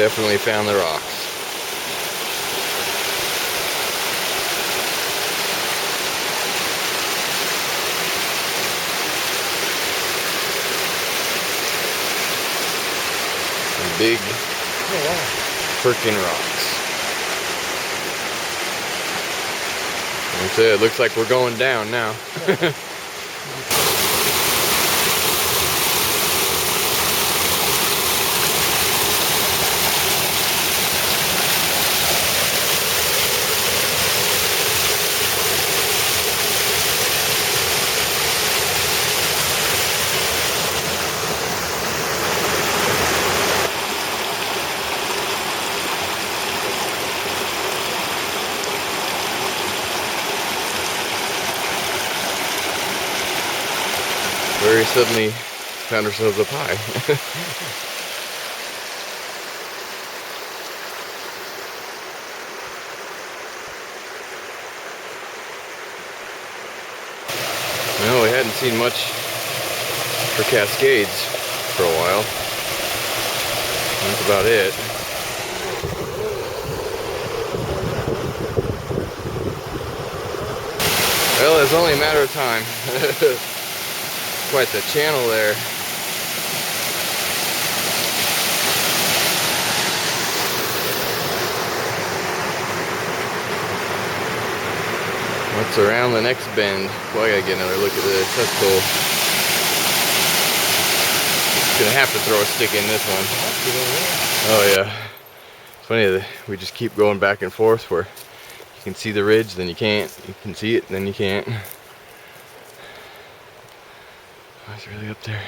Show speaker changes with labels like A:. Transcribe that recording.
A: definitely found the rocks. Some big freaking rocks. That's it. Looks like we're going down now. Very suddenly found ourselves up high. Well, we hadn't seen much for Cascades for a while. That's about it. Well, it's only a matter of time. Quite the channel there. What's around the next bend? Well, I gotta get another look at this. That's cool. Gonna have to throw a stick in this one. Oh yeah. It's funny that we just keep going back and forth where you can see the ridge, then you can't. You can see it, then you can't. Oh, it's really up there.